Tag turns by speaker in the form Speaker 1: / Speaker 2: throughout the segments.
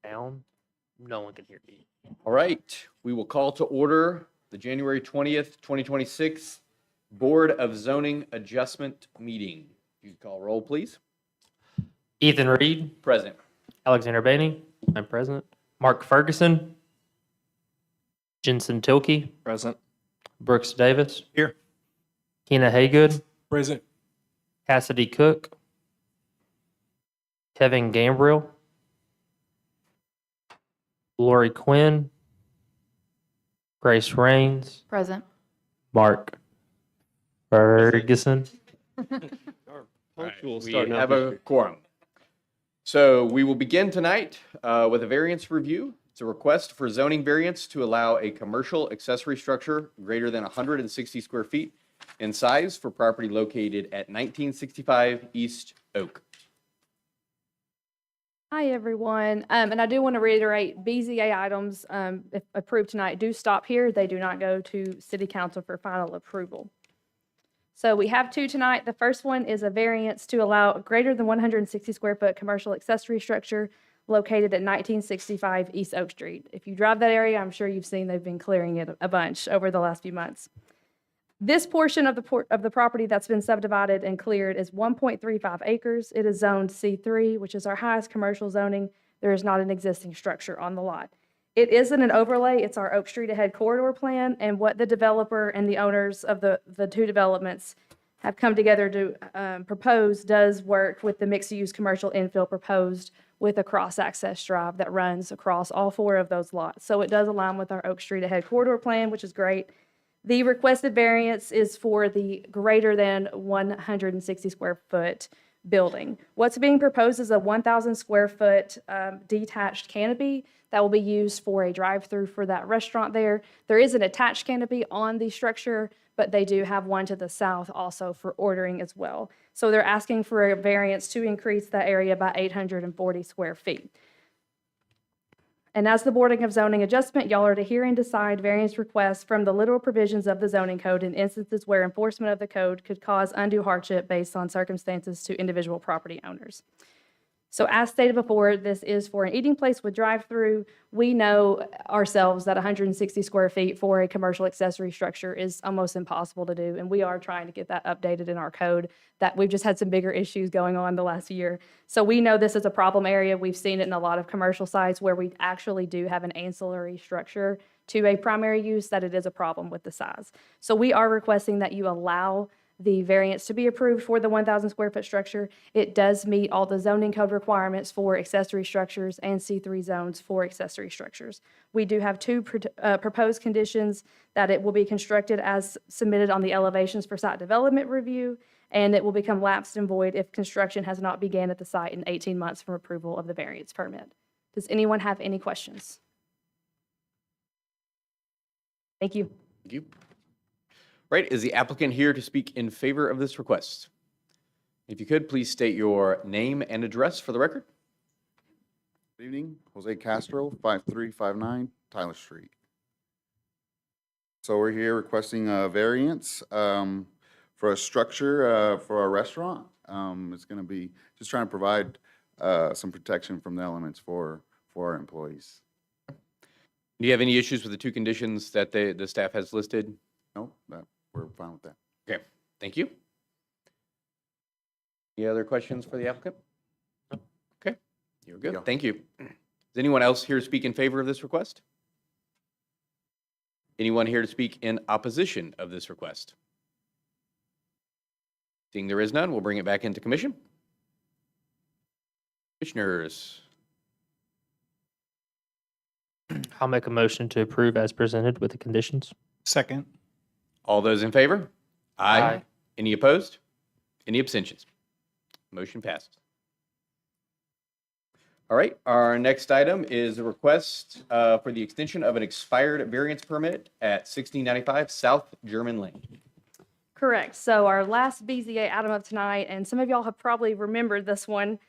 Speaker 1: Down. No one can hear me.
Speaker 2: All right, we will call to order the January 20th, 2026 Board of Zoning Adjustment meeting. You can call roll, please.
Speaker 1: Ethan Reed,
Speaker 2: Present.
Speaker 1: Alexander Bainey, I'm present. Mark Ferguson, Jensen Tilkey,
Speaker 3: Present.
Speaker 1: Brooks Davis,
Speaker 3: Here.
Speaker 1: Keena Haygood,
Speaker 3: Present.
Speaker 1: Cassidy Cook, Kevin Gambrill, Lori Quinn, Grace Rains,
Speaker 4: Present.
Speaker 1: Mark Ferguson.
Speaker 2: We have a quorum. So we will begin tonight with a variance review. It's a request for zoning variance to allow a commercial accessory structure greater than 160 square feet in size for property located at 1965 East Oak.
Speaker 4: Hi, everyone. And I do want to reiterate, BZA items, if approved tonight, do stop here. They do not go to City Council for final approval. So we have two tonight. The first one is a variance to allow a greater than 160 square foot commercial accessory structure located at 1965 East Oak Street. If you drive that area, I'm sure you've seen they've been clearing it a bunch over the last few months. This portion of the property that's been subdivided and cleared is 1.35 acres. It is zoned C3, which is our highest commercial zoning. There is not an existing structure on the lot. It isn't an overlay. It's our Oak Street Ahead corridor plan, and what the developer and the owners of the two developments have come together to propose does work with the mixed-use commercial infill proposed with a cross-access drive that runs across all four of those lots. So it does align with our Oak Street Ahead corridor plan, which is great. The requested variance is for the greater than 160 square foot building. What's being proposed is a 1,000 square foot detached canopy that will be used for a drive-through for that restaurant there. There is an attached canopy on the structure, but they do have one to the south also for ordering as well. So they're asking for a variance to increase that area by 840 square feet. And as the Board of Zoning Adjustment, y'all are to hear and decide variance requests from the literal provisions of the zoning code in instances where enforcement of the code could cause undue hardship based on circumstances to individual property owners. So as stated before, this is for an eating place with drive-through. We know ourselves that 160 square feet for a commercial accessory structure is almost impossible to do, and we are trying to get that updated in our code. That we've just had some bigger issues going on the last year. So we know this is a problem area. We've seen it in a lot of commercial sites where we actually do have an ancillary structure to a primary use, that it is a problem with the size. So we are requesting that you allow the variance to be approved for the 1,000 square foot structure. It does meet all the zoning code requirements for accessory structures and C3 zones for accessory structures. We do have two proposed conditions: that it will be constructed as submitted on the elevations for site development review, and it will become lapsed and void if construction has not began at the site in 18 months from approval of the variance permit. Does anyone have any questions? Thank you.
Speaker 2: Thank you. Right, is the applicant here to speak in favor of this request? If you could, please state your name and address for the record.
Speaker 5: Good evening, Jose Castro, 5359 Tyler Street. So we're here requesting a variance for a structure for a restaurant. It's going to be just trying to provide some protection from the elements for our employees.
Speaker 2: Do you have any issues with the two conditions that the staff has listed?
Speaker 5: No, we're fine with that.
Speaker 2: Okay, thank you. Any other questions for the applicant? No? Okay, you're good.
Speaker 5: Yeah.
Speaker 2: Thank you. Is anyone else here to speak in favor of this request? Anyone here to speak in opposition of this request? Seeing there is none, we'll bring it back into commission. Commissioners.
Speaker 1: I'll make a motion to approve as presented with the conditions.
Speaker 3: Second.
Speaker 2: All those in favor?
Speaker 1: Aye.
Speaker 2: Any opposed? Any abstentions? Motion passes. All right, our next item is a request for the extension of an expired variance permit at 1695 South German Lane.
Speaker 4: Correct. So our last BZA item of tonight, and some of y'all have probably remembered this one.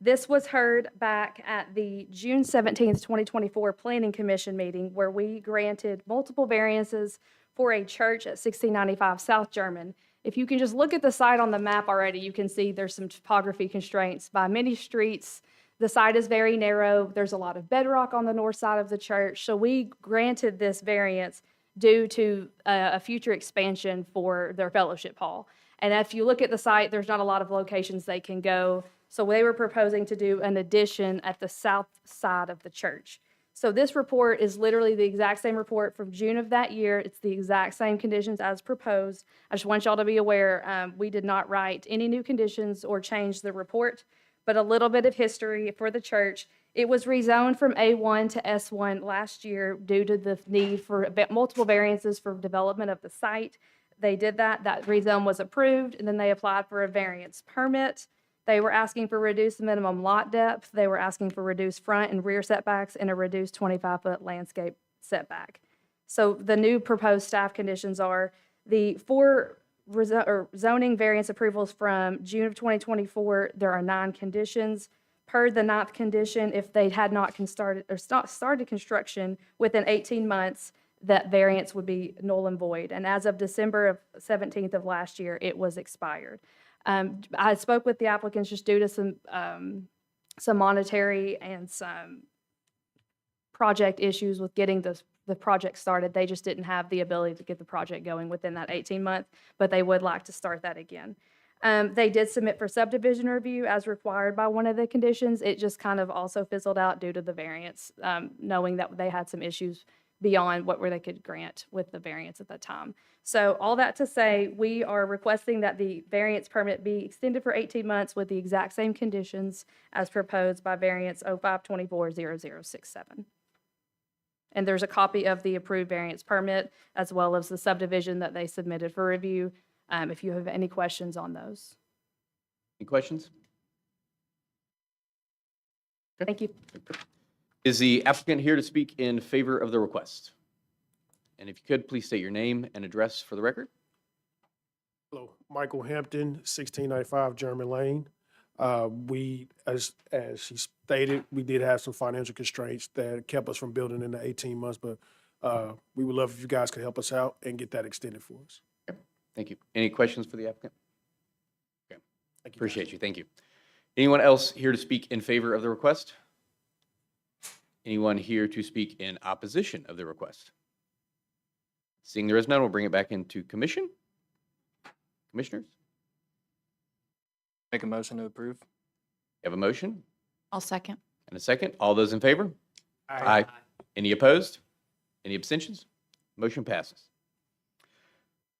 Speaker 4: This was heard back at the June 17th, 2024 Planning Commission meeting, where we granted multiple variances for a church at 1695 South German. If you can just look at the site on the map already, you can see there's some topography constraints by many streets. The site is very narrow. There's a lot of bedrock on the north side of the church. So we granted this variance due to a future expansion for their fellowship hall. And if you look at the site, there's not a lot of locations they can go. So they were proposing to do an addition at the south side of the church. So this report is literally the exact same report from June of that year. It's the exact same conditions as proposed. I just want y'all to be aware, we did not write any new conditions or change the report, but a little bit of history for the church. It was rezoned from A1 to S1 last year due to the need for multiple variances for development of the site. They did that. That rezone was approved, and then they applied for a variance permit. They were asking for reduced minimum lot depth. They were asking for reduced front and rear setbacks and a reduced 25-foot landscape setback. So the new proposed staff conditions are the 4 zoning variance approvals from June of 2024. There are 9 conditions. Per the 9th condition, if they had not started construction within 18 months, that variance would be null and void. And as of December 17th of last year, it was expired. I spoke with the applicants just due to some monetary and some project issues with getting the project started. They just didn't have the ability to get the project going within that 18-month, but they would like to start that again. They did submit for subdivision review as required by one of the conditions. It just kind of also fizzled out due to the variance, knowing that they had some issues beyond what they could grant with the variance at that time. So all that to say, we are requesting that the variance permit be extended for 18 months with the exact same conditions as proposed by variance 05240067. And there's a copy of the approved variance permit as well as the subdivision that they submitted for review, if you have any questions on those.
Speaker 2: Any questions?
Speaker 4: Thank you.
Speaker 2: Is the applicant here to speak in favor of the request? And if you could, please state your name and address for the record.
Speaker 3: Hello, Michael Hampton, 1695 German Lane. We, as she stated, we did have some financial constraints that kept us from building in the 18 months, but we would love if you guys could help us out and get that extended for us.
Speaker 2: Thank you. Any questions for the applicant? Okay,
Speaker 3: Thank you,
Speaker 2: appreciate you. Thank you. Anyone else here to speak in favor of the request? Anyone here to speak in opposition of the request? Seeing there is none, we'll bring it back into commission. Commissioners,
Speaker 1: Make a motion to approve.
Speaker 2: you have a motion
Speaker 6: I'll second.
Speaker 2: and a second. All those in favor?
Speaker 3: Aye.
Speaker 2: Any opposed? Any abstentions? Motion passes.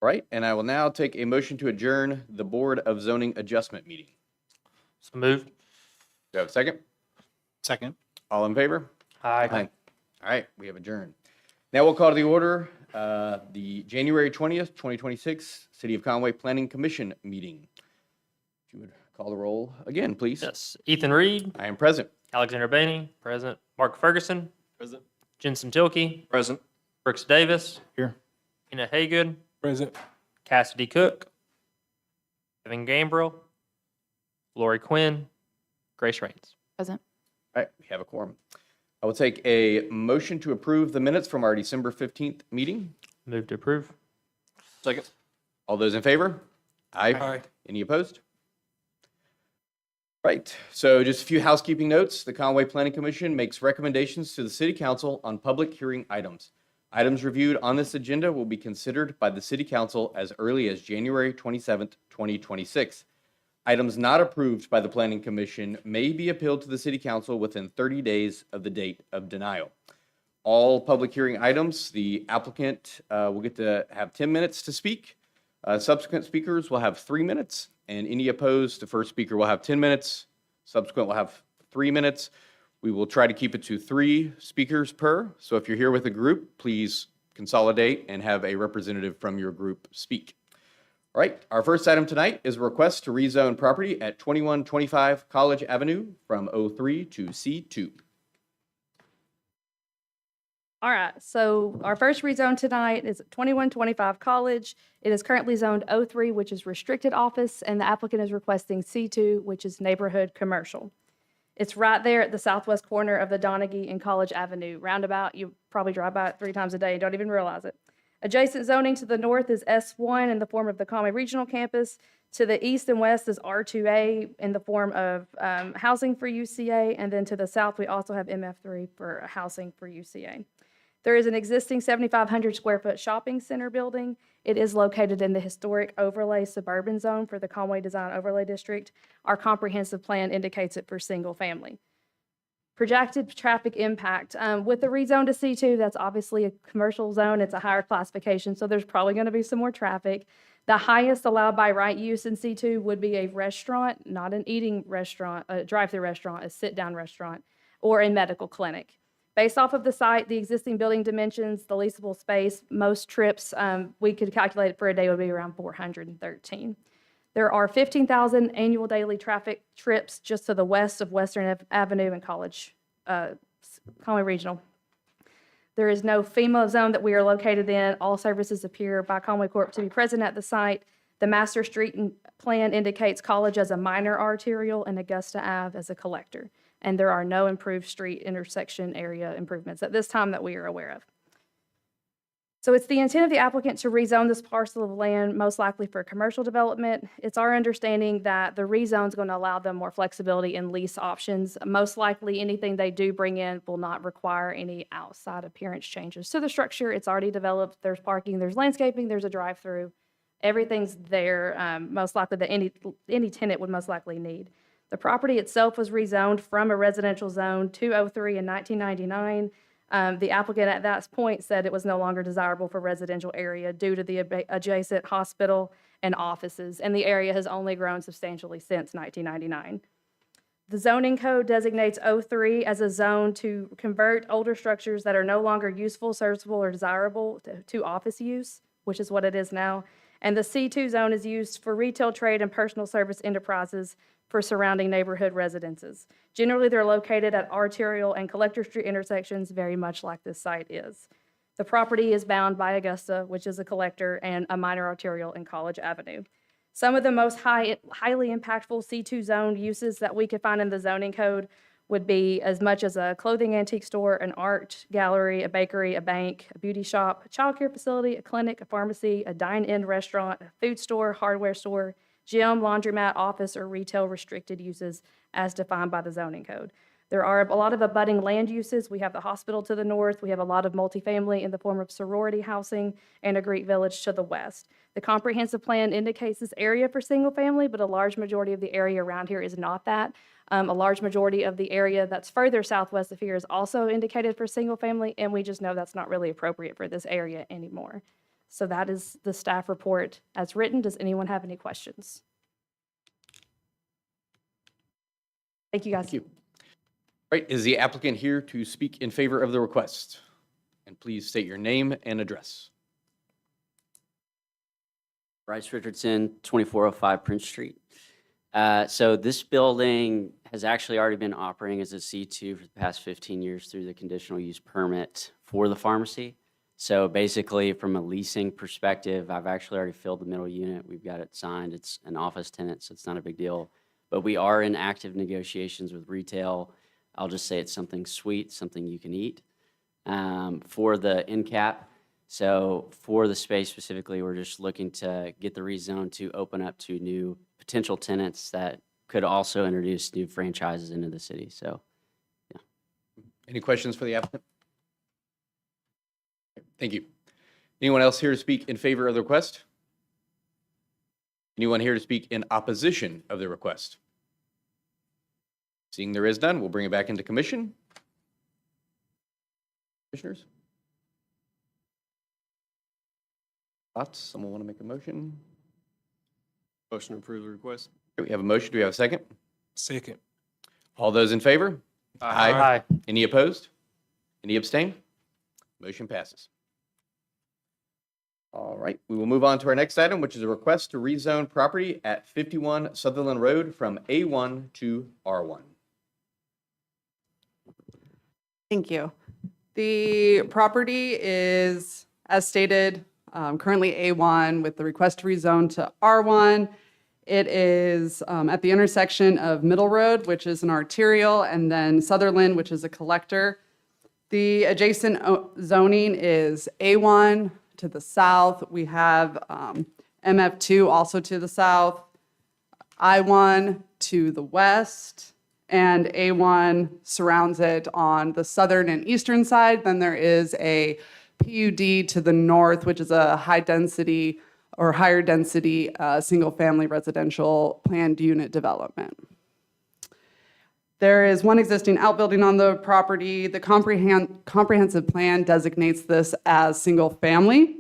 Speaker 2: All right, and I will now take a motion to adjourn the Board of Zoning Adjustment meeting.
Speaker 1: So moved.
Speaker 2: Do I have a second?
Speaker 1: Second.
Speaker 2: All in favor?
Speaker 1: Aye.
Speaker 2: All right, we have adjourned. Now we'll call to the order the January 20th, 2026 City of Conway Planning Commission meeting. If you would call the roll again, please.
Speaker 1: Yes. Ethan Reed,
Speaker 2: I am present.
Speaker 1: Alexander Bainey, present. Mark Ferguson,
Speaker 7: Present.
Speaker 1: Jensen Tilkey,
Speaker 7: Present.
Speaker 1: Brooks Davis.
Speaker 7: Here.
Speaker 1: Ina Haygood,
Speaker 7: Present.
Speaker 1: Cassidy Cook, Evan Gambrill, Lori Quinn, Grace Rains.
Speaker 6: Present.
Speaker 2: All right, we have a quorum. I will take a motion to approve the minutes from our December 15th meeting.
Speaker 1: Move to approve.
Speaker 7: Second.
Speaker 2: All those in favor? Aye.
Speaker 7: Aye.
Speaker 2: Any opposed? Right, so just a few housekeeping notes. The Conway Planning Commission makes recommendations to the City Council on public hearing items. Items reviewed on this agenda will be considered by the City Council as early as January 27th, 2026. Items not approved by the Planning Commission may be appealed to the City Council within 30 days of the date of denial. All public hearing items, the applicant will get to have 10 minutes to speak. Subsequent speakers will have 3 minutes, and any opposed, the first speaker will have 10 minutes. Subsequent will have 3 minutes. We will try to keep it to 3 speakers per. So if you're here with a group, please consolidate and have a representative from your group speak. All right, our first item tonight is a request to rezone property at 2125 College Avenue from O3 to C2.
Speaker 4: All right, so our first rezone tonight is 2125 College. It is currently zoned O3, which is restricted office, and the applicant is requesting C2, which is neighborhood commercial. It's right there at the southwest corner of the Donaghy and College Avenue roundabout. You probably drive by it 3 times a day and don't even realize it. Adjacent zoning to the north is S1 in the form of the Conway Regional Campus. To the east and west is R2A in the form of housing for UCA. And then to the south, we also have MF3 for housing for UCA. There is an existing 7,500 square foot shopping center building. It is located in the historic overlay suburban zone for the Conway Design Overlay District. Our comprehensive plan indicates it for single family. Projected traffic impact. With the rezone to C2, that's obviously a commercial zone. It's a higher classification, so there's probably going to be some more traffic. The highest allowed by right use in C2 would be a restaurant, not an eating restaurant, a drive-through restaurant, a sit-down restaurant, or a medical clinic. Based off of the site, the existing building dimensions, the leasable space, most trips we could calculate it for a day would be around 413. There are 15,000 annual daily traffic trips just to the west of Western Avenue and Conway Regional. There is no FEMA zone that we are located in. All services appear by Conway Corp to be present at the site. The master street plan indicates College as a minor arterial and Augusta Ave as a collector. And there are no improved street intersection area improvements at this time that we are aware of. So it's the intent of the applicant to rezone this parcel of land, most likely for commercial development. It's our understanding that the rezone is going to allow them more flexibility in lease options. Most likely, anything they do bring in will not require any outside appearance changes to the structure. It's already developed. There's parking, there's landscaping, there's a drive-through. Everything's there, most likely that any tenant would most likely need. The property itself was rezoned from a residential zone 203 in 1999. The applicant at that point said it was no longer desirable for residential area due to the adjacent hospital and offices, and the area has only grown substantially since 1999. The zoning code designates 03 as a zone to convert older structures that are no longer useful, serviceable, or desirable to office use, which is what it is now. And the C2 zone is used for retail, trade, and personal service enterprises for surrounding neighborhood residences. Generally, they're located at arterial and collector street intersections, very much like this site is. The property is bound by Augusta, which is a collector, and a minor arterial in College Avenue. Some of the most highly impactful C2 zone uses that we could find in the zoning code would be as much as a clothing antique store, an art gallery, a bakery, a bank, a beauty shop, a childcare facility, a clinic, a pharmacy, a dine-in restaurant, a food store, hardware store, gym, laundromat, office, or retail restricted uses as defined by the zoning code. There are a lot of abutting land uses. We have the hospital to the north. We have a lot of multifamily in the form of sorority housing and a Greek village to the west. The comprehensive plan indicates this area for single family, but a large majority of the area around here is not that. A large majority of the area that's further southwest of here is also indicated for single family, and we just know that's not really appropriate for this area anymore. So that is the staff report as written. Does anyone have any questions? Thank you, guys.
Speaker 2: Thank you. All right, is the applicant here to speak in favor of the request? And please state your name and address.
Speaker 6: Bryce Richardson, 2405 Prince Street. So this building has actually already been operating as a C2 for the past 15 years through the conditional use permit for the pharmacy. So basically, from a leasing perspective, I've actually already filled the middle unit. We've got it signed. It's an office tenant, so it's not a big deal. But we are in active negotiations with retail. I'll just say it's something sweet, something you can eat. For the end cap, so for the space specifically, we're just looking to get the rezone to open up to new potential tenants that could also introduce new franchises into the city. So, yeah.
Speaker 2: Any questions for the applicant? Thank you. Anyone else here to speak in favor of the request? Anyone here to speak in opposition of the request? Seeing there is none, we'll bring it back into commission. Commissioners? Thoughts? Someone want to make a motion?
Speaker 7: Motion to approve the request.
Speaker 2: We have a motion. Do we have a second?
Speaker 7: Second.
Speaker 2: All those in favor?
Speaker 1: Aye.
Speaker 2: Any opposed? Any abstain? Motion passes. All right, we will move on to our next item, which is a request to rezone property at 51 Sutherland Road from A1 to R1.
Speaker 8: Thank you. The property is, as stated, currently A1 with the request to rezone to R1. It is at the intersection of Middle Road, which is an arterial, and then Sutherland, which is a collector. The adjacent zoning is A1 to the south. We have MF2 also to the south, I-1 to the west, and A1 surrounds it on the southern and eastern side. Then there is a PUD to the north, which is a high density or higher density single-family residential planned unit development. There is one existing outbuilding on the property. The comprehensive plan designates this as single-family.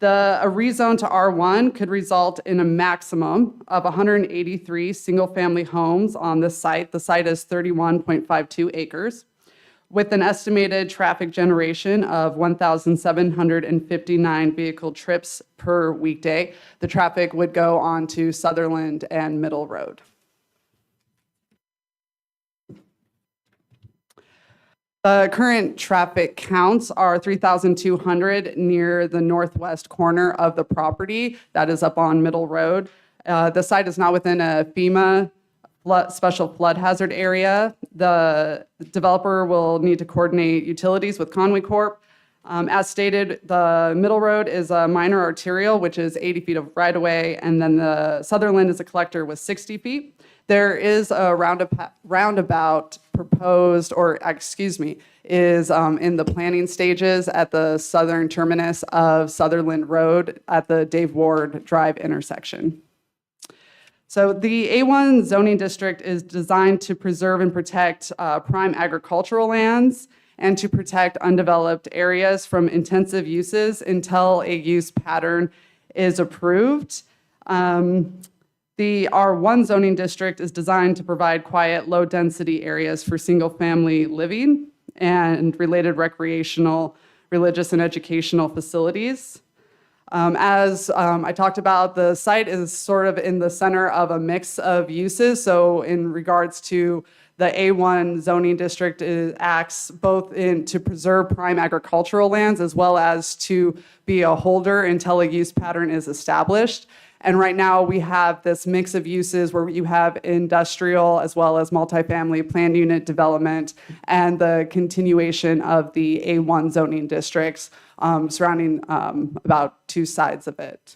Speaker 8: A rezone to R1 could result in a maximum of 183 single-family homes on this site. The site is 31.52 acres, with an estimated traffic generation of 1,759 vehicle trips per weekday. The traffic would go on to Sutherland and Middle Road. The current traffic counts are 3,200 near the northwest corner of the property. That is up on Middle Road. The site is not within a FEMA special flood hazard area. The developer will need to coordinate utilities with Conway Corp. As stated, the Middle Road is a minor arterial, which is 80 feet of right-of-way, and then the Sutherland is a collector with 60 feet. There is a roundabout proposed, or excuse me, is in the planning stages at the southern terminus of Sutherland Road at the Dave Ward Drive intersection. So the A1 zoning district is designed to preserve and protect prime agricultural lands and to protect undeveloped areas from intensive uses until a use pattern is approved. The R1 zoning district is designed to provide quiet, low-density areas for single-family living and related recreational, religious, and educational facilities. As I talked about, the site is sort of in the center of a mix of uses. So in regards to the A1 zoning district, it acts both to preserve prime agricultural lands as well as to be a holder until a use pattern is established. And right now we have this mix of uses where you have industrial as well as multifamily planned unit development and the continuation of the A1 zoning districts surrounding about two sides of it.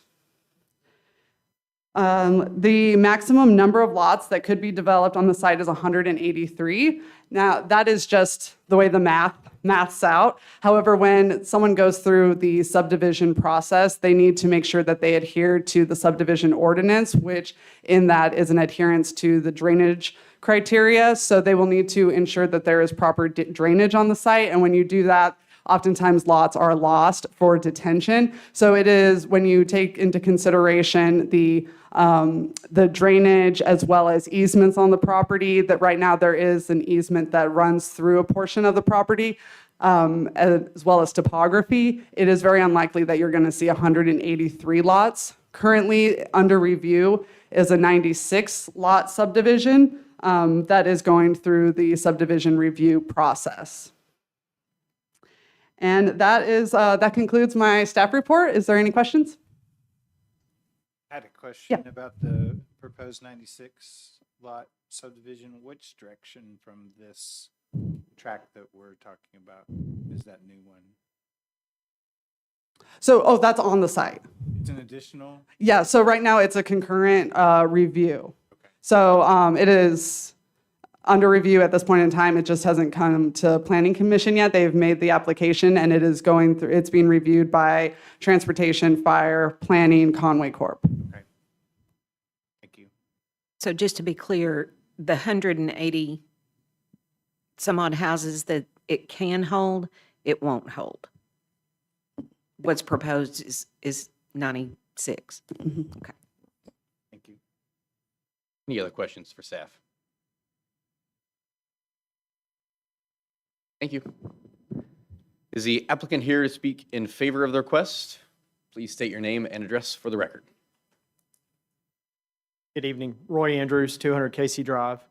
Speaker 8: The maximum number of lots that could be developed on the site is 183. Now, that is just the way the math's out. However, when someone goes through the subdivision process, they need to make sure that they adhere to the subdivision ordinance, which in that is an adherence to the drainage criteria. So they will need to ensure that there is proper drainage on the site. And when you do that, oftentimes lots are lost for detention. So it is when you take into consideration the drainage as well as easements on the property, that right now there is an easement that runs through a portion of the property, as well as topography. It is very unlikely that you're going to see 183 lots. Currently under review is a 96 lot subdivision that is going through the subdivision review process. And that concludes my staff report. Is there any questions?
Speaker 9: I had a question about the proposed 96 lot subdivision. Which direction from this tract that we're talking about is that new one?
Speaker 8: So, that's on the site.
Speaker 9: It's an additional?
Speaker 8: Yeah, so right now it's a concurrent review.
Speaker 9: Okay.
Speaker 8: So it is under review at this point in time. It just hasn't come to Planning Commission yet. They've made the application and it's being reviewed by Transportation, Fire, Planning, Conway Corp.
Speaker 9: Okay. Thank you.
Speaker 10: So just to be clear, the 180 some odd houses that it can hold, it won't hold. What's proposed is 96.
Speaker 8: Mm-hmm.
Speaker 10: Okay.
Speaker 2: Thank you. Any other questions for staff? Thank you. Is the applicant here to speak in favor of the request? Please state your name and address for the record.
Speaker 11: Good evening. Roy Andrews, 200 Casey Drive.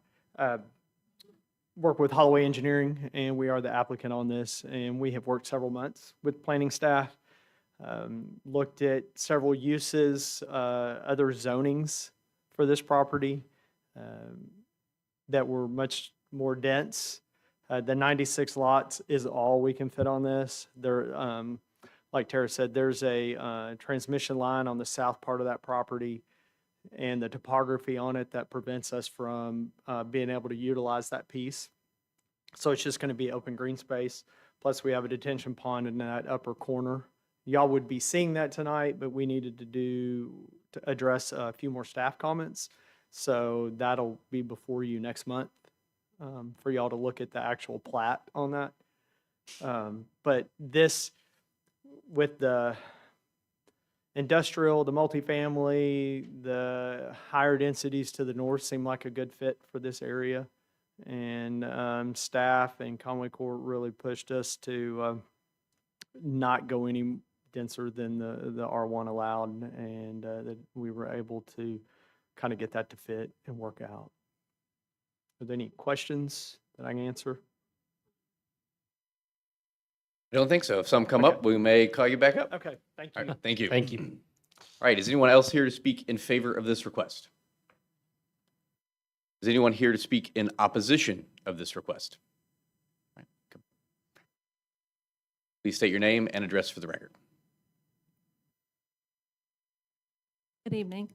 Speaker 11: Work with Holloway Engineering, and we are the applicant on this. And we have worked several months with planning staff, looked at several uses, other zonings for this property that were much more dense. The 96 lots is all we can fit on this. like Tara said, there's a transmission line on the south part of that property and the topography on it that prevents us from being able to utilize that piece. So it's just going to be open green space. Plus, we have a detention pond in that upper corner. Y'all would be seeing that tonight, but we needed to address a few more staff comments. So that'll be before you next month for y'all to look at the actual plat on that. But this, with the industrial, the multifamily, the higher densities to the north seem like a good fit for this area. And staff and Conway Court really pushed us to not go any denser than the R1 allowed, and that we were able to kind of get that to fit and work out. Are there any questions that I can answer?
Speaker 2: I don't think so. If some come up, we may call you back up.
Speaker 11: Okay, thank
Speaker 2: All
Speaker 11: you.
Speaker 2: right, thank you.
Speaker 1: Thank you.
Speaker 2: All right, is anyone else here to speak in favor of this request? Is anyone here to speak in opposition of this request? All right, come. Please state your name and address for the record.
Speaker 12: Good evening.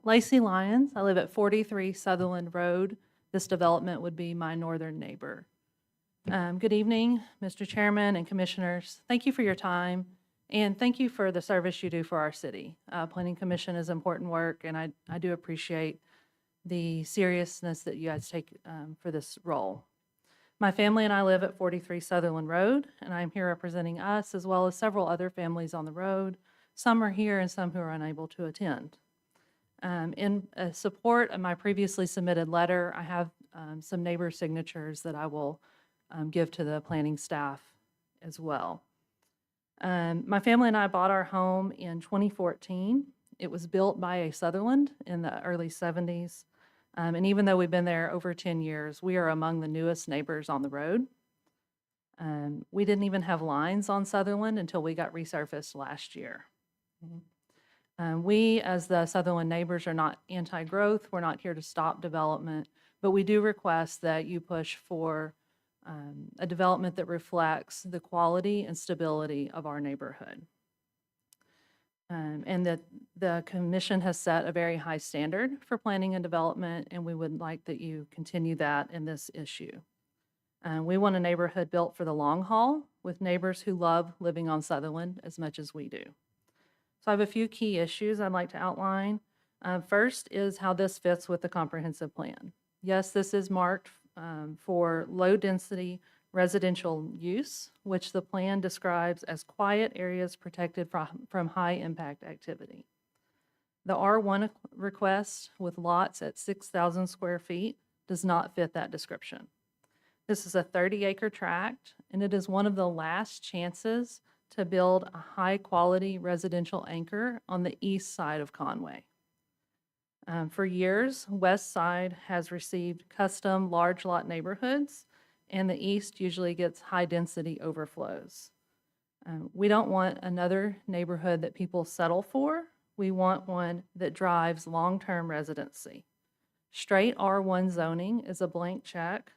Speaker 12: Lacey Lyons. I live at 43 Sutherland Road. This development would be my northern neighbor. Good evening, Mr. Chairman and Commissioners. Thank you for your time, and thank you for the service you do for our city. Planning Commission is important work, and I do appreciate the seriousness that you guys take for this role. My family and I live at 43 Sutherland Road, and I'm here representing us as well as several other families on the road. Some are here and some who are unable to attend. In support of my previously submitted letter, I have some neighbor signatures that I will give to the planning staff as well. My family and I bought our home in 2014. It was built by a Sutherland in the early 70s. And even though we've been there over 10 years, we are among the newest neighbors on the road. We didn't even have lines on Sutherland until we got resurfaced last year. We, as the Sutherland neighbors, are not anti-growth. We're not here to stop development, but we do request that you push for a development that reflects the quality and stability of our neighborhood. And that the commission has set a very high standard for planning and development, and we would like that you continue that in this issue. We want a neighborhood built for the long haul with neighbors who love living on Sutherland as much as we do. So I have a few key issues I'd like to outline. First is how this fits with the comprehensive plan. Yes, this is marked for low-density residential use, which the plan describes as quiet areas protected from high-impact activity. The R1 request with lots at 6,000 square feet does not fit that description. This is a 30-acre tract, and it is one of the last chances to build a high-quality residential anchor on the east side of Conway. For years, West Side has received custom large lot neighborhoods, and the east usually gets high-density overflows. We don't want another neighborhood that people settle for. We want one that drives long-term residency. Straight R1 zoning is a blank check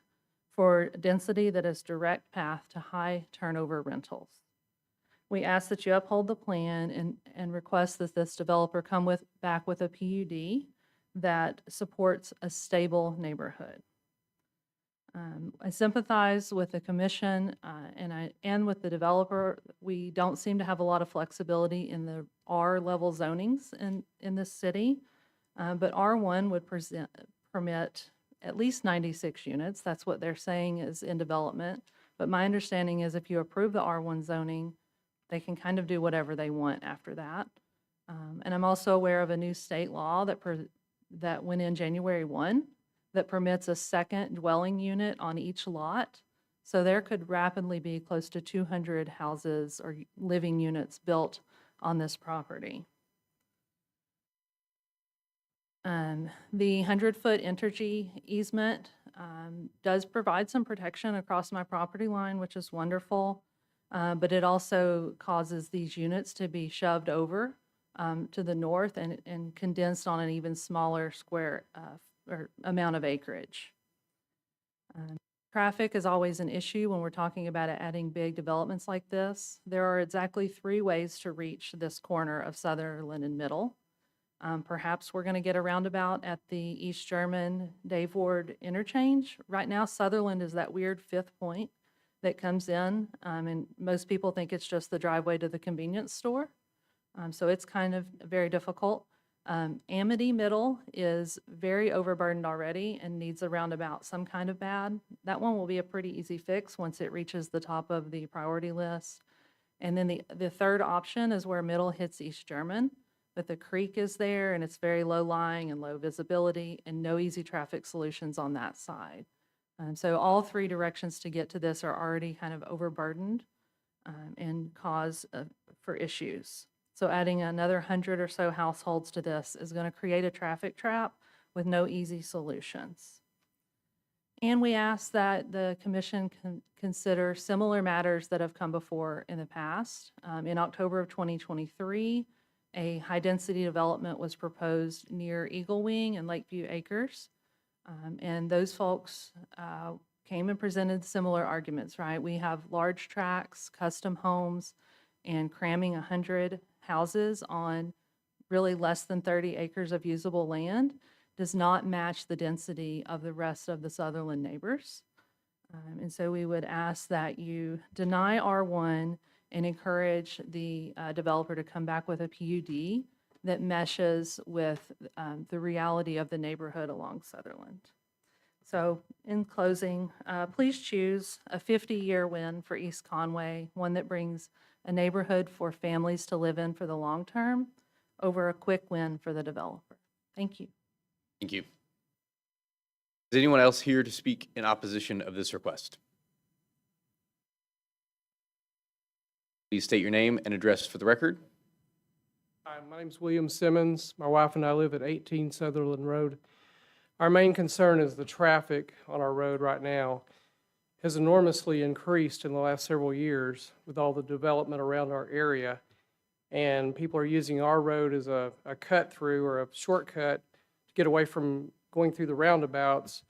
Speaker 12: for density that is direct path to high turnover rentals. We ask that you uphold the plan and request that this developer come back with a PUD that supports a stable neighborhood. I sympathize with the commission and with the developer. We don't seem to have a lot of flexibility in the R-level zonings in this city, but R1 would permit at least 96 units. That's what they're saying is in development. But my understanding is if you approve the R1 zoning, they can kind of do whatever they want after that. And I'm also aware of a new state law that went in January 1 that permits a second dwelling unit on each lot. So there could rapidly be close to 200 houses or living units built on this property. The 100-foot Entergy easement does provide some protection across my property line, which is wonderful, but it also causes these units to be shoved over to the north and condensed on an even smaller square or amount of acreage. Traffic is always an issue when we're talking about adding big developments like this. There are exactly 3 ways to reach this corner of Sutherland and Middle. Perhaps we're going to get a roundabout at the East German Dave Ward interchange. Right now, Sutherland is that weird 5th point that comes in, and most people think it's just the driveway to the convenience store. So it's kind of very difficult. Amity Middle is very overburdened already and needs a roundabout some kind of bad. That one will be a pretty easy fix once it reaches the top of the priority list. And then the third option is where Middle hits East German, but the creek is there and it's very low lying and low visibility and no easy traffic solutions on that side. So all 3 directions to get to this are already kind of overburdened and cause for issues. So adding another 100 or so households to this is going to create a traffic trap with no easy solutions. And we ask that the commission consider similar matters that have come before in the past. In October of 2023, a high-density development was proposed near Eagle Wing and Lakeview Acres. And those folks came and presented similar arguments, right? We have large tracts, custom homes, and cramming 100 houses on really less than 30 acres of usable land does not match the density of the rest of the Sutherland neighbors. And so we would ask that you deny R1 and encourage the developer to come back with a PUD that meshes with the reality of the neighborhood along Sutherland. So in closing, please choose a 50-year win for East Conway, one that brings a neighborhood for families to live in for the long term over a quick win for the developer. Thank you.
Speaker 2: Thank you. Is anyone else here to speak in opposition of this request? Please state your name and address for the record.
Speaker 13: Hi, my name's William Simmons. My wife and I live at 18 Sutherland Road. Our main concern is the traffic on our road right now has enormously increased in the last several years with all the development around our area. And people are using our road as a cut through or a shortcut to get away from going through the roundabouts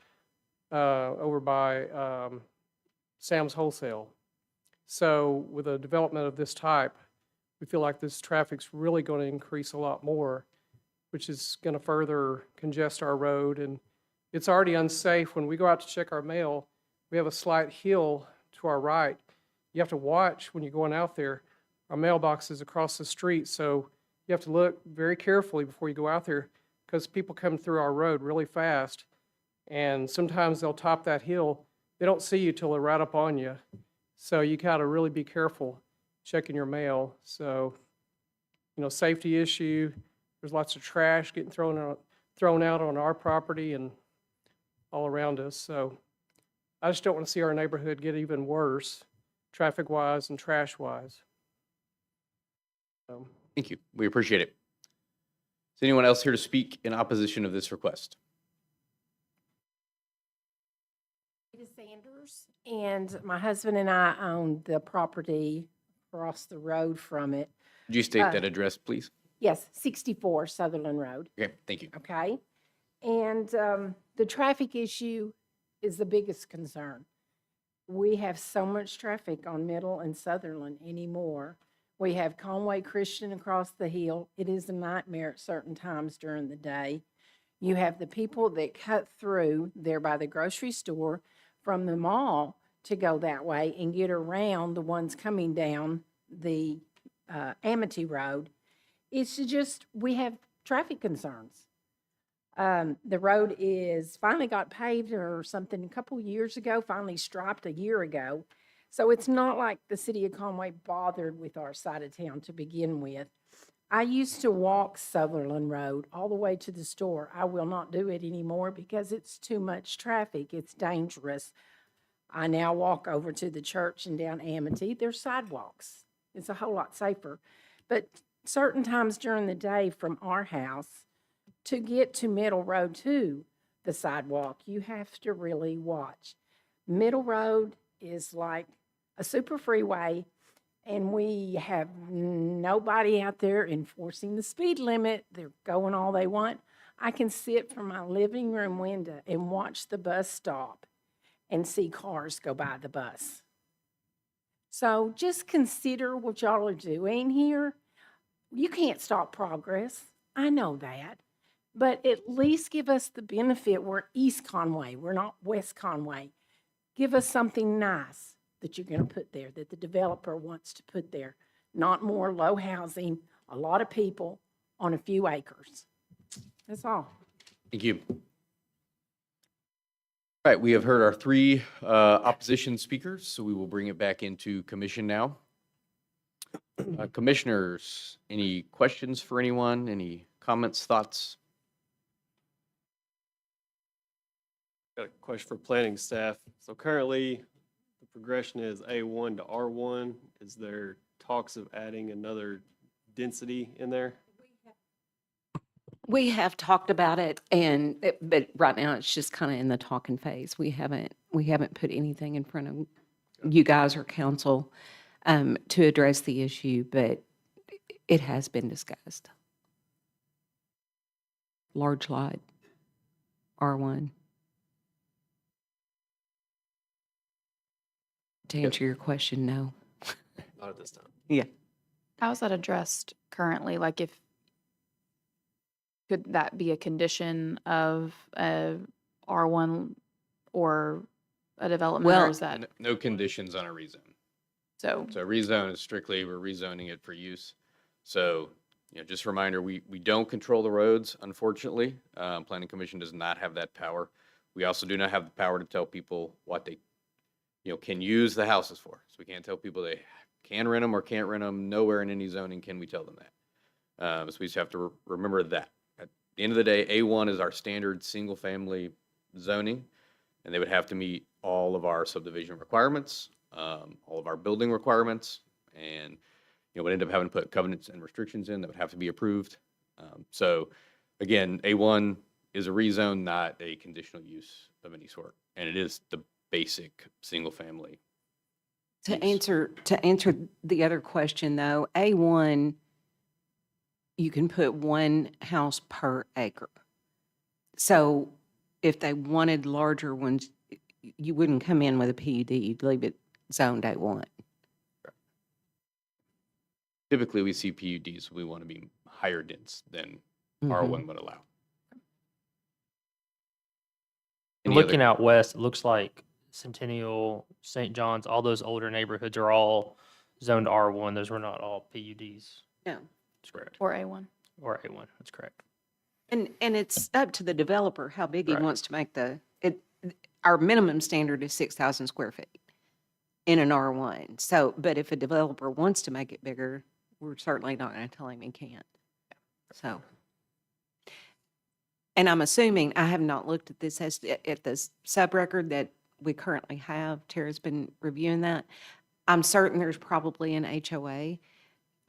Speaker 13: over by Sam's Wholesale. So with a development of this type, we feel like this traffic's really going to increase a lot more, which is going to further congest our road. And it's already unsafe. When we go out to check our mail, we have a slight hill to our right. You have to watch when you're going out there. Our mailbox is across the street, so you have to look very carefully before you go out there because people come through our road really fast, and sometimes they'll top that hill. They don't see you till they're right up on you. So you gotta really be careful checking your mail. So, safety issue. There's lots of trash getting thrown out on our property and all around us. So I just don't want to see our neighborhood get even worse, traffic-wise and trash-wise.
Speaker 2: Thank you. We appreciate it. Is anyone else here to speak in opposition of this request?
Speaker 14: Sanders, and my husband and I own the property across the road from it.
Speaker 2: Could you state that address, please?
Speaker 14: Yes, 64 Sutherland Road.
Speaker 2: Okay, thank you.
Speaker 14: Okay. And the traffic issue is the biggest concern. We have so much traffic on Middle and Sutherland anymore. We have Conway Christian across the hill. It is a nightmare at certain times during the day. You have the people that cut through there by the grocery store from the mall to go that way and get around the ones coming down the Amity Road. It's just, we have traffic concerns. The road is finally got paved or something a couple years ago, finally striped a year ago. So it's not like the city of Conway bothered with our side of town to begin with. I used to walk Sutherland Road all the way to the store. I will not do it anymore because it's too much traffic. It's dangerous. I now walk over to the church and down Amity. There's sidewalks. It's a whole lot safer. But certain times during the day from our house to get to Middle Road to the sidewalk, you have to really watch. Middle Road is like a super freeway, and we have nobody out there enforcing the speed limit. They're going all they want. I can sit from my living room window and watch the bus stop and see cars go by the bus. So just consider what y'all are doing here. You can't stop progress. I know that. But at least give us the benefit. We're East Conway. We're not West Conway. Give us something nice that you're going to put there, that the developer wants to put there. Not more low housing, a lot of people on a few acres. That's all.
Speaker 2: Thank you. All right, we have heard our three opposition speakers, so we will bring it back into commission now. Commissioners, any questions for anyone? Any comments, thoughts?
Speaker 7: Got a question for planning staff. So currently, the progression is A1 to R1. Is there talks of adding another density in there?
Speaker 10: We have talked about it but right now it's just kind of in the talking phase. We haven't put anything in front of you guys or council to address the issue, but it has been discussed. Large lot, R1. To answer your question, no.
Speaker 7: Not at this time.
Speaker 10: Yeah.
Speaker 15: How is that addressed currently? Like could that be a condition of a R1 or a development, or is that
Speaker 2: No conditions on a rezone.
Speaker 15: so?
Speaker 2: So rezone is strictly, we're rezoning it for use. So, just a reminder, we don't control the roads, unfortunately. Planning Commission does not have that power. We also do not have the power to tell people what they, can use the houses for. So we can't tell people they can rent them or can't rent them. Nowhere in any zoning can we tell them that. So we just have to remember that. At the end of the day, A1 is our standard single-family zoning, and they would have to meet all of our subdivision requirements, all of our building requirements, and would end up having to put covenants and restrictions in that would have to be approved. So again, A1 is a rezone, not a conditional use of any sort, and it is the basic single-family.
Speaker 10: To answer the other question though, A1, you can put one house per acre. So if they wanted larger ones, you wouldn't come in with a PUD, you'd leave it zoned A1.
Speaker 2: Typically, we see PUDs, we want to be higher dense than R1 would allow. Any other-
Speaker 1: Looking out west, it looks like Centennial, St. John's, all those older neighborhoods are all zoned R1. Those were not all PUDs.
Speaker 10: No.
Speaker 1: That's correct.
Speaker 15: Or A1?
Speaker 1: Or A1, that's correct.
Speaker 10: And it's up to the developer how big he
Speaker 1: Right.
Speaker 10: wants to make our minimum standard is 6,000 square feet in an R1. So, but if a developer wants to make it bigger, we're certainly not going to tell him he can't. So, and I'm assuming, I have not looked at this at the sub-record that we currently have. Tara's been reviewing that. I'm certain there's probably an HOA.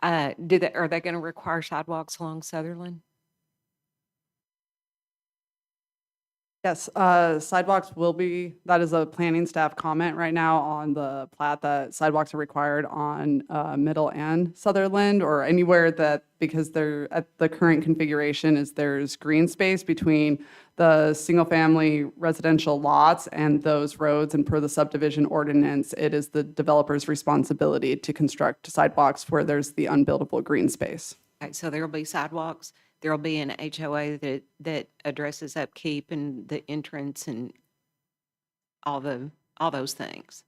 Speaker 10: Are they going to require sidewalks along Sutherland?
Speaker 8: Yes, sidewalks will be, that is a planning staff comment right now on the plat, that sidewalks are required on Middle and Sutherland, or anywhere that, because they're, at the current configuration is there's green space between the single-family residential lots and those roads, and per the subdivision ordinance, it is the developer's responsibility to construct sidewalks where there's the unbuildable green space.
Speaker 10: Okay, so there'll be sidewalks. There'll be an HOA that addresses upkeep and the entrance and all those things.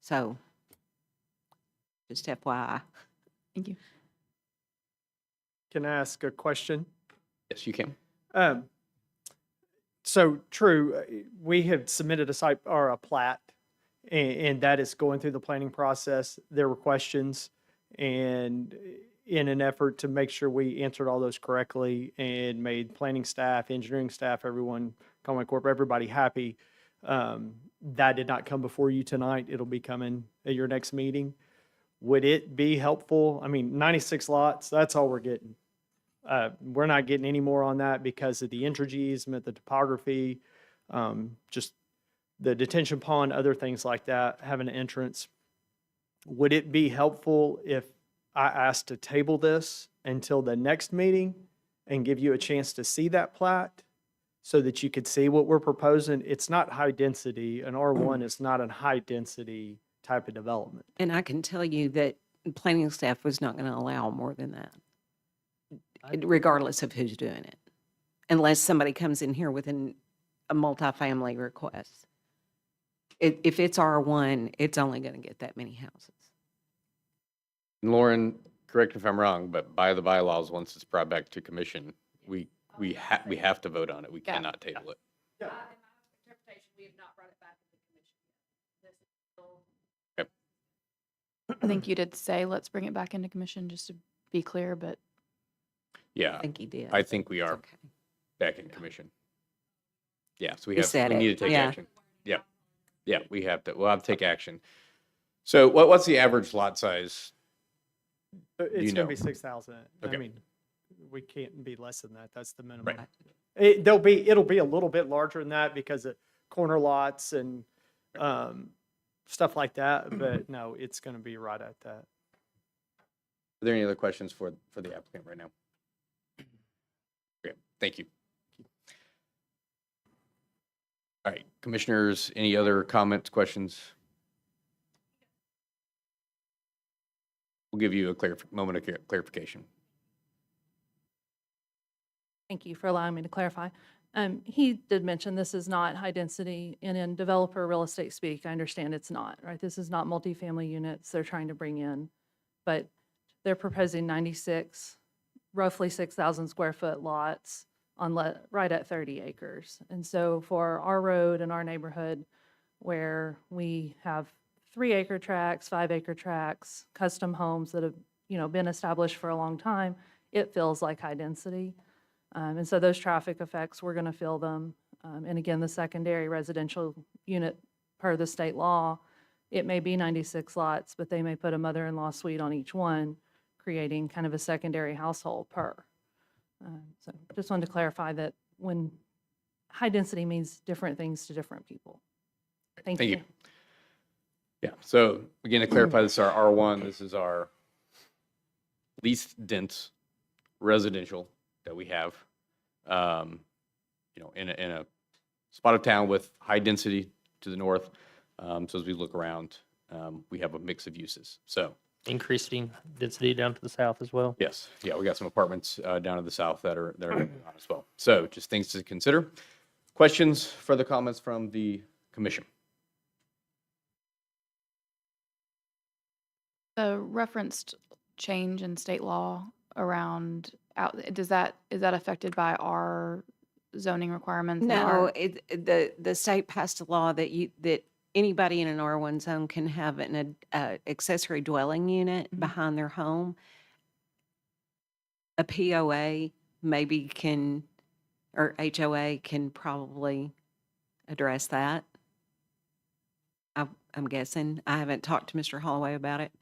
Speaker 10: So, just FYI.
Speaker 15: Thank you.
Speaker 11: Can I ask a question?
Speaker 2: Yes, you can.
Speaker 11: So true, we have submitted a site or a plat, and that is going through the planning process. There were questions, and in an effort to make sure we answered all those correctly and made planning staff, engineering staff, everyone, Conway Corp, everybody happy, that did not come before you tonight. It'll be coming at your next meeting. Would it be helpful? I mean, 96 lots, that's all we're getting. We're not getting any more on that because of the entrance easement, the topography, just the detention pond, other things like that, having an entrance. Would it be helpful if I asked to table this until the next meeting and give you a chance to see that plat so that you could see what we're proposing. It's not high density. An R1 is not a high density type of development.
Speaker 10: And I can tell you that planning staff was not going to allow more than that, regardless of who's doing it, unless somebody comes in here with a multifamily request. If it's R1, it's only going to get that many houses.
Speaker 2: And Lauren, correct me if I'm wrong, but by the bylaws, once it's brought back to commission, we have to vote on it. We cannot table it.
Speaker 15: I think you did say, let's bring it back into commission, just to be clear, but
Speaker 2: Yeah,
Speaker 10: I think he did.
Speaker 2: I think we
Speaker 10: It's
Speaker 2: are
Speaker 10: okay.
Speaker 2: back in commission. Yeah, so we
Speaker 10: You
Speaker 2: have,
Speaker 10: said
Speaker 2: we
Speaker 10: it,
Speaker 2: need to take
Speaker 10: yeah.
Speaker 2: action. Yeah, yeah, we'll have to take action. So what's the average lot size?
Speaker 11: It's
Speaker 2: know.
Speaker 11: going to be 6,000.
Speaker 2: Okay.
Speaker 11: I mean, we can't be less than that. That's the minimum.
Speaker 2: Right.
Speaker 11: It'll be a little bit larger than that because of corner lots and stuff like that. But no, it's going to be right at that.
Speaker 2: Are there any other questions for the applicant right now? Okay, thank you. All right, commissioners, any other comments, questions? We'll give you a moment of clarification.
Speaker 12: Thank you for allowing me to clarify. He did mention this is not high density, and in developer real estate speak, I understand it's not, right? This is not multifamily units they're trying to bring in, but they're proposing 96, roughly 6,000 square foot lots on right at 30 acres. And so for our road and our neighborhood, where we have 3-acre tracts, 5-acre tracts, custom homes that have, been established for a long time, it feels like high density. And so those traffic effects, we're going to feel them. And again, the secondary residential unit, per the state law, it may be 96 lots, but they may put a mother-in-law suite on each one, creating kind of a secondary household per. So just wanted to clarify that when high density means different things to different people. Thank you.
Speaker 2: Yeah, so again, to clarify, this is our R1. This is our least dense residential that we have, in a spot of town with high density to the north. So as we look around, we have a mix of uses. So
Speaker 1: Increasing density down to the south as well.
Speaker 2: yes, yeah, we got some apartments down to the south that are going on as well. So just things to consider. Questions, further comments from the commission?
Speaker 15: the referenced change in state law around, is that affected by our zoning requirements? and
Speaker 10: No,
Speaker 15: our-
Speaker 10: the state passed a law that anybody in an R1 zone can have an accessory dwelling unit behind their home. A POA maybe can, or HOA can probably address that. I'm guessing. I haven't talked to Mr. Holloway about it,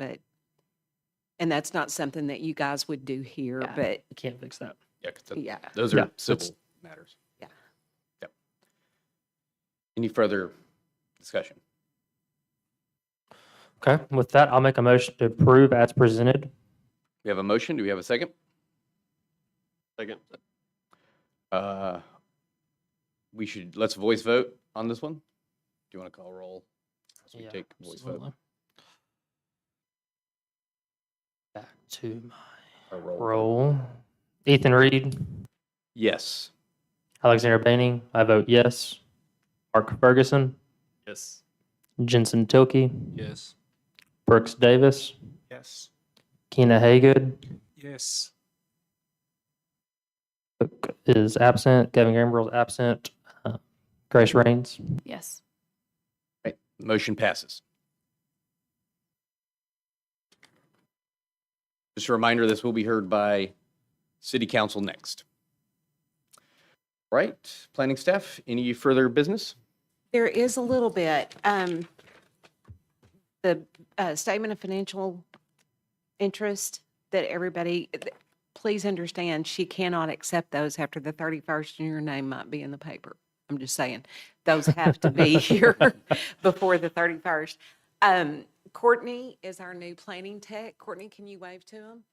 Speaker 10: and that's not something that you guys would do here,
Speaker 15: Yeah.
Speaker 10: but
Speaker 1: You can't fix that.
Speaker 2: Yeah, 'cause
Speaker 10: yeah.
Speaker 2: those are
Speaker 1: Yeah,
Speaker 2: civil matters.
Speaker 10: Yeah.
Speaker 2: Yep. Any further discussion?
Speaker 1: Okay, with that, I'll make a motion to approve as presented.
Speaker 2: We have a motion. Do we have a second?
Speaker 7: Second.
Speaker 2: Let's voice vote on this one. Do you want to call roll? As we
Speaker 1: Yeah,
Speaker 2: take voice
Speaker 1: absolutely.
Speaker 2: vote.
Speaker 1: Back to my
Speaker 2: Or roll.
Speaker 1: roll. Ethan Reed,
Speaker 2: Yes.
Speaker 1: Alexander Banning, I vote yes. Mark Ferguson,
Speaker 7: Yes.
Speaker 1: Jensen Tilkey,
Speaker 9: Yes.
Speaker 1: Brooks Davis,
Speaker 9: Yes.
Speaker 1: Keena Haygood
Speaker 9: Yes.
Speaker 1: is absent, Kevin Gambrell is absent, Grace Rains.
Speaker 15: Yes.
Speaker 2: Right. Motion passes. Just a reminder, this will be heard by City Council next. Right, planning staff, any further business?
Speaker 10: There is a little bit. The statement of financial interest that everybody, please understand, she cannot accept those after the 31st, and your name might be in the paper. I'm just saying, those have to be here before the 31st. Courtney is our new planning tech. Courtney, can you wave to him?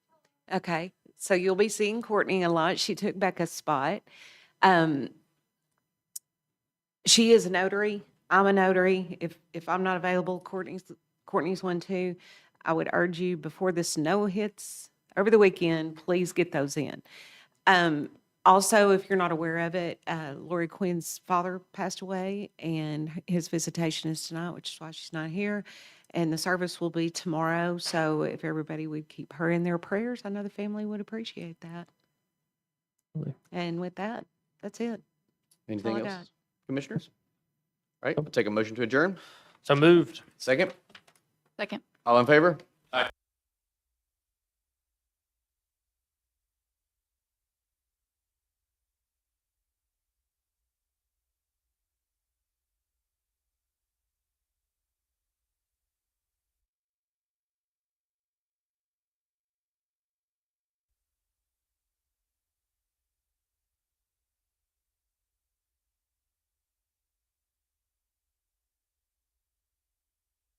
Speaker 10: Okay, so you'll be seeing Courtney a lot. She took back a spot. She is a notary. I'm a notary. If I'm not available, Courtney's one too. I would urge you before the snow hits over the weekend, please get those in. Also, if you're not aware of it, Lori Quinn's father passed away and his visitation is tonight, which is why she's not here. And the service will be tomorrow. So if everybody would keep her in their prayers, I know the family would appreciate that. And with that, that's it.
Speaker 2: Anything
Speaker 10: I
Speaker 2: else,
Speaker 10: got.
Speaker 2: commissioners? All right, we'll take a motion to adjourn.
Speaker 1: So moved.
Speaker 2: Second,
Speaker 15: Second.
Speaker 2: all in favor?